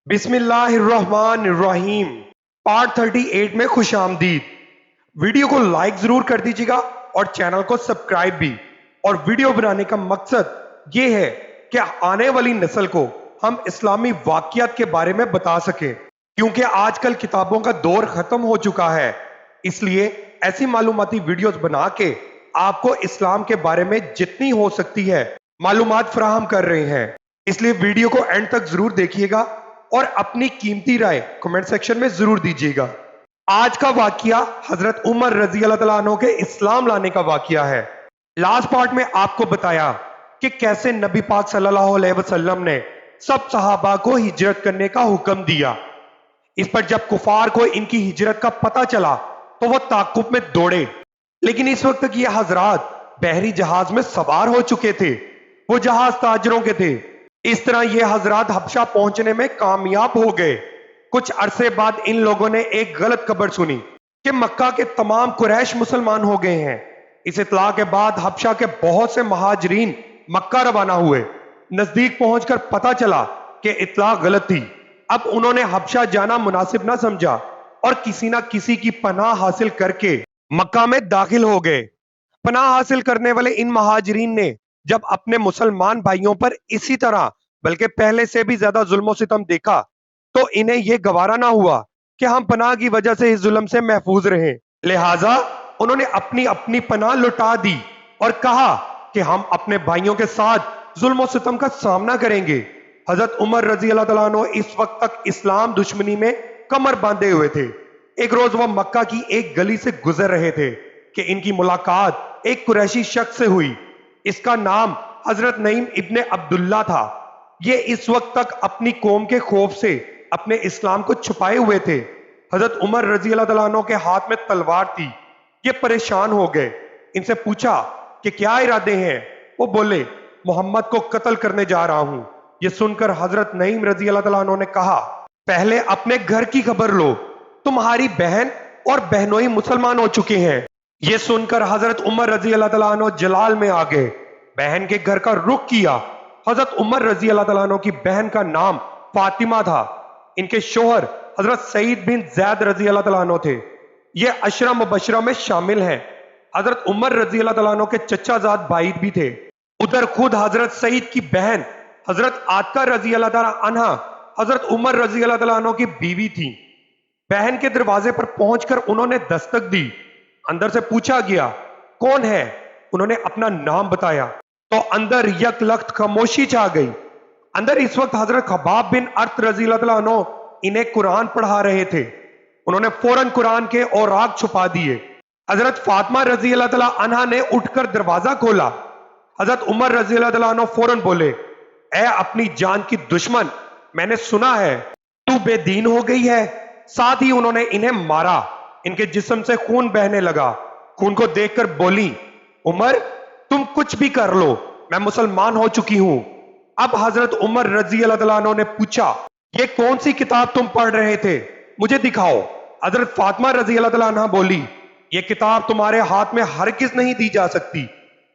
بسم اللہ الرحمن الرحیم پارٹ 38 میں خوش آمدید۔ ویڈیو کو لائک ضرور کر دیجیے گا اور چینل کو سبسکرائب بھی۔ اور ویڈیو بنانے کا مقصد یہ ہے کہ آنے والی نسل کو ہم اسلامی واقعات کے بارے میں بتا سکیں، کیونکہ آج کل کتابوں کا دور ختم ہو چکا ہے۔ اس لیے ایسی معلوماتی ویڈیوز بنا کے آپ کو اسلام کے بارے میں جتنی ہو سکتی ہے معلومات فراہم کر رہے ہیں۔ اس لیے ویڈیو کو اینڈ تک ضرور دیکھیے گا اور اپنی قیمتی رائے کمنٹ سیکشن میں ضرور دیجیے گا۔ آج کا واقعہ حضرت عمر رضی اللہ تعالیٰ عنہ کے اسلام لانے کا واقعہ ہے۔ لاسٹ پارٹ میں آپ کو بتایا کہ کیسے نبی پاک صلی اللہ علیہ وسلم نے سب صحابہ کو ہجرت کرنے کا حکم دیا۔ اس پر جب کفار کو ان کی ہجرت کا پتہ چلا تو وہ تعاقب میں دوڑے، لیکن اس وقت تک یہ حضرات بحری جہاز میں سوار ہو چکے تھے۔ وہ جہاز تاجروں کے تھے۔ اس طرح یہ حضرات حبشہ پہنچنے میں کامیاب ہو گئے۔ کچھ عرصے بعد ان لوگوں نے ایک غلط خبر سنی کہ مکہ کے تمام قریش مسلمان ہو گئے ہیں۔ اس اطلاع کے بعد حبشہ کے بہت سے مہاجرین مکہ روانہ ہوئے۔ نزدیک پہنچ کر پتہ چلا کہ اطلاع غلط تھی۔ اب انہوں نے حبشہ جانا مناسب نہ سمجھا اور کسی نہ کسی کی پناہ حاصل کر کے مکہ میں داخل ہو گئے۔ پناہ حاصل کرنے والے ان مہاجرین نے جب اپنے مسلمان بھائیوں پر اسی طرح بلکہ پہلے سے بھی زیادہ ظلم و ستم دیکھا تو انہیں یہ گوارا نہ ہوا کہ ہم پناہ کی وجہ سے اس ظلم سے محفوظ رہیں۔ لہٰذا انہوں نے اپنی پناہ لٹا دی اور کہا کہ ہم اپنے بھائیوں کے ساتھ ظلم و ستم کا سامنا کریں گے۔ حضرت عمر رضی اللہ تعالیٰ عنہ اس وقت تک اسلام دشمنی میں کمر باندھے ہوئے تھے۔ ایک روز وہ مکہ کی ایک گلی سے گزر رہے تھے کہ ان کی ملاقات ایک قریشی شخص سے ہوئی۔ اس کا نام حضرت نعیم ابن عبداللہ تھا۔ یہ اس وقت تک اپنی قوم کے خوف سے اپنے اسلام کو چھپائے ہوئے تھے۔ حضرت عمر رضی اللہ تعالیٰ عنہ کے ہاتھ میں تلوار تھی۔ یہ پریشان ہو گئے۔ ان سے پوچھا کہ کیا ارادے ہیں؟ وہ بولے محمد کو قتل کرنے جا رہا ہوں۔ یہ سن کر حضرت نعیم رضی اللہ تعالیٰ عنہ نے کہا پہلے اپنے گھر کی خبر لو، تمہاری بہن اور بہنوئی مسلمان ہو چکے ہیں۔ یہ سن کر حضرت عمر رضی اللہ تعالیٰ عنہ جلال میں آ گئے۔ بہن کے گھر کا رخ کیا۔ حضرت عمر رضی اللہ تعالیٰ عنہ کی بہن کا نام فاطمہ تھا۔ ان کے شوہر حضرت سعید بن زید رضی اللہ تعالیٰ عنہ تھے۔ یہ عشرہ مبشرہ میں شامل ہیں۔ حضرت عمر رضی اللہ تعالیٰ عنہ کے چچا زاد بھائی بھی تھے۔ ادھر خود حضرت سعید کی بہن حضرت عاتکہ رضی اللہ تعالیٰ عنہ حضرت عمر رضی اللہ تعالیٰ عنہ کی بیوی تھی۔ بہن کے دروازے پر پہنچ کر انہوں نے دستک دی۔ اندر سے پوچھا گیا کون ہے؟ انہوں نے اپنا نام بتایا تو اندر یک لخت خاموشی چھا گئی۔ اندر اس وقت حضرت خباب بن ارت رضی اللہ تعالیٰ عنہ انہیں قرآن پڑھا رہے تھے۔ انہوں نے فوراً قرآن کے اوراق چھپا دیے۔ حضرت فاطمہ رضی اللہ تعالیٰ عنہ نے اٹھ کر دروازہ کھولا۔ حضرت عمر رضی اللہ تعالیٰ عنہ فوراً بولے اے اپنی جان کی دشمن، میں نے سنا ہے تو بے دین ہو گئی ہے۔ ساتھ ہی انہوں نے انہیں مارا۔ ان کے جسم سے خون بہنے لگا۔ خون کو دیکھ کر بولی عمر تم کچھ بھی کر لو، میں مسلمان ہو چکی ہوں۔ اب حضرت عمر رضی اللہ تعالیٰ عنہ نے پوچھا یہ کون سی کتاب تم پڑھ رہے تھے؟ مجھے دکھاؤ۔ حضرت فاطمہ رضی اللہ تعالیٰ عنہ بولی یہ کتاب تمہارے ہاتھ میں ہرگز نہیں دی جا سکتی،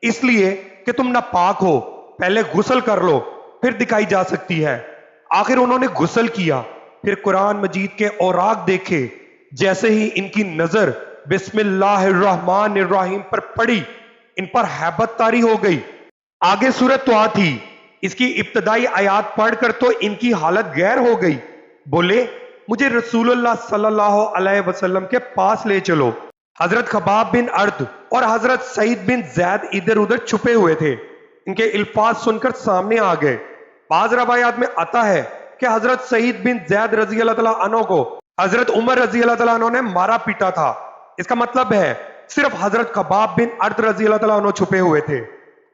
اس لیے کہ تم ناپاک ہو۔ پہلے غسل کر لو پھر دکھائی جا سکتی ہے۔ آخر انہوں نے غسل کیا، پھر قرآن مجید کے اوراق دیکھے۔ جیسے ہی ان کی نظر بسم اللہ الرحمن الرحیم پر پڑی، ان پر ہیبت طاری ہو گئی۔ آگے سورۃ طٰہٰ تھی۔ اس کی ابتدائی آیات پڑھ کر تو ان کی حالت غیر ہو گئی۔ بولے مجھے رسول اللہ صلی اللہ علیہ وسلم کے پاس لے چلو۔ حضرت خباب بن ارد اور حضرت سعید بن زید ادھر ادھر چھپے ہوئے تھے۔ ان کے الفاظ سن کر سامنے آ گئے۔ بعض روایات میں آتا ہے کہ حضرت سعید بن زید رضی اللہ تعالیٰ عنہ کو حضرت عمر رضی اللہ تعالیٰ عنہ نے مارا پیٹا تھا۔ اس کا مطلب ہے صرف حضرت خباب بن ارد رضی اللہ تعالیٰ عنہ چھپے ہوئے تھے۔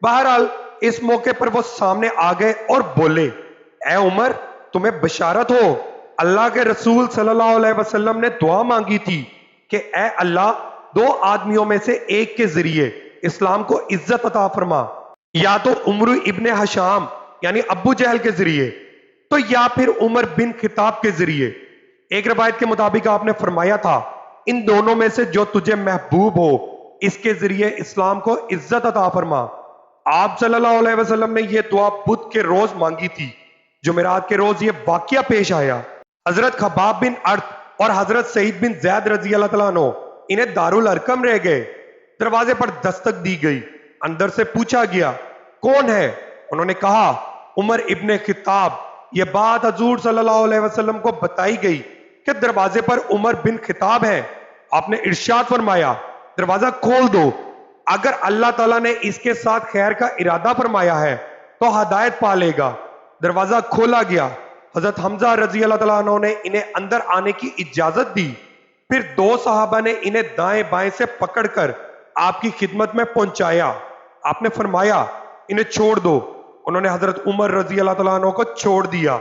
بہرحال اس موقع پر وہ سامنے آ گئے اور بولے اے عمر تمہیں بشارت ہو، اللہ کے رسول صلی اللہ علیہ وسلم نے دعا مانگی تھی کہ اے اللہ دو آدمیوں میں سے ایک کے ذریعے اسلام کو عزت عطا فرما، یا تو عمر ابن حشام یعنی ابو جہل کے ذریعے تو یا پھر عمر بن خطاب کے ذریعے۔ ایک روایت کے مطابق آپ نے فرمایا تھا ان دونوں میں سے جو تجھے محبوب ہو اس کے ذریعے اسلام کو عزت عطا فرما۔ آپ صلی اللہ علیہ وسلم نے یہ دعا بدھ کے روز مانگی تھی جمعرات کے روز یہ واقعہ پیش آیا۔ حضرت خباب بن ارت اور حضرت سعید بن زید رضی اللہ تعالیٰ عنہ انہیں دارالارقم رہ گئے۔ دروازے پر دستک دی گئی، اندر سے پوچھا گیا کون ہے؟ انہوں نے کہا عمر ابن خطاب۔ یہ بات حضور صلی اللہ علیہ وسلم کو بتائی گئی کہ دروازے پر عمر بن خطاب ہے۔ آپ نے ارشاد فرمایا دروازہ کھول دو، اگر اللہ تعالیٰ نے اس کے ساتھ خیر کا ارادہ فرمایا ہے تو ہدایت پا لے گا۔ دروازہ کھولا گیا، حضرت حمزہ رضی اللہ تعالیٰ عنہ نے انہیں اندر آنے کی اجازت دی۔ پھر دو صحابہ نے انہیں دائیں بائیں سے پکڑ کر آپ کی خدمت میں پہنچایا۔ آپ نے فرمایا انہیں چھوڑ دو۔ انہوں نے حضرت عمر رضی اللہ تعالیٰ عنہ کو چھوڑ دیا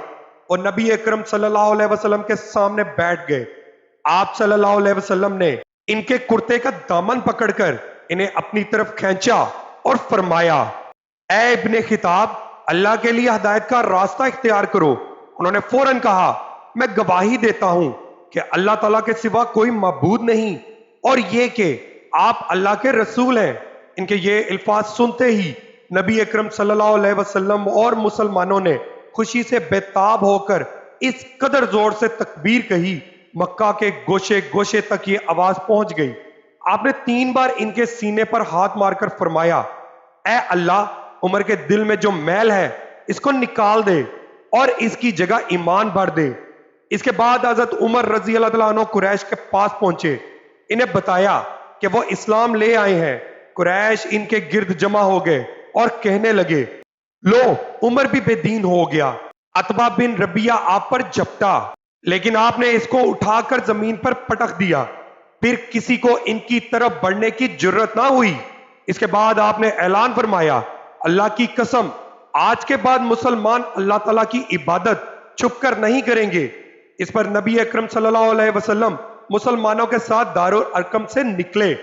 اور نبی اکرم صلی اللہ علیہ وسلم کے سامنے بیٹھ گئے۔ آپ صلی اللہ علیہ وسلم نے ان کے کرتے کا دامن پکڑ کر انہیں اپنی طرف کھینچا اور فرمایا اے ابن خطاب، اللہ کے لیے ہدایت کا راستہ اختیار کرو۔ انہوں نے فوراً کہا میں گواہی دیتا ہوں کہ اللہ تعالیٰ کے سوا کوئی معبود نہیں اور یہ کہ آپ اللہ کے رسول ہیں۔ ان کے یہ الفاظ سنتے ہی نبی اکرم صلی اللہ علیہ وسلم اور مسلمانوں نے خوشی سے بےتاب ہو کر اس قدر زور سے تکبیر کہی، مکہ کے گوشے گوشے تک یہ آواز پہنچ گئی۔ آپ نے 3 بار ان کے سینے پر ہاتھ مار کر فرمایا اے اللہ، عمر کے دل میں جو میل ہے اس کو نکال دے اور اس کی جگہ ایمان بھر دے۔ اس کے بعد حضرت عمر رضی اللہ تعالیٰ عنہ قریش کے پاس پہنچے، انہیں بتایا کہ وہ اسلام لے آئے ہیں۔ قریش ان کے گرد جمع ہو گئے اور کہنے لگے لو عمر بھی بے دین ہو گیا۔ عتبہ بن ربیعہ آپ پر جھپٹا، لیکن آپ نے اس کو اٹھا کر زمین پر پٹک دیا۔ پھر کسی کو ان کی طرف بڑھنے کی جرت نہ ہوئی۔ اس کے بعد آپ نے اعلان فرمایا اللہ کی قسم، آج کے بعد مسلمان اللہ تعالیٰ کی عبادت چھپ کر نہیں کریں گے۔ اس پر نبی اکرم صلی اللہ علیہ وسلم مسلمانوں کے ساتھ دارالارقم سے نکلے۔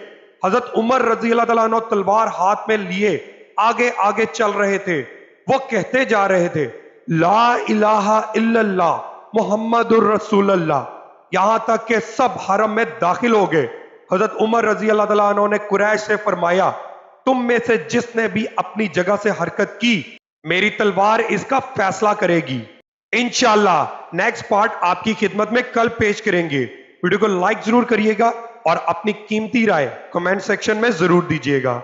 حضرت عمر رضی اللہ تعالیٰ عنہ تلوار ہاتھ میں لیے آگے آگے چل رہے تھے۔ وہ کہتے جا رہے تھے لا الہ الا اللہ محمد الرسول اللہ، یہاں تک کہ سب حرم میں داخل ہو گئے۔ حضرت عمر رضی اللہ تعالیٰ عنہ نے قریش سے فرمایا تم میں سے جس نے بھی اپنی جگہ سے حرکت کی میری تلوار اس کا فیصلہ کرے گی۔ انشاءاللہ نیکسٹ پارٹ آپ کی خدمت میں کل پیش کریں گے۔ ویڈیو کو لائک ضرور کریے گا اور اپنی قیمتی رائے کمنٹ سیکشن میں ضرور دیجیے گا۔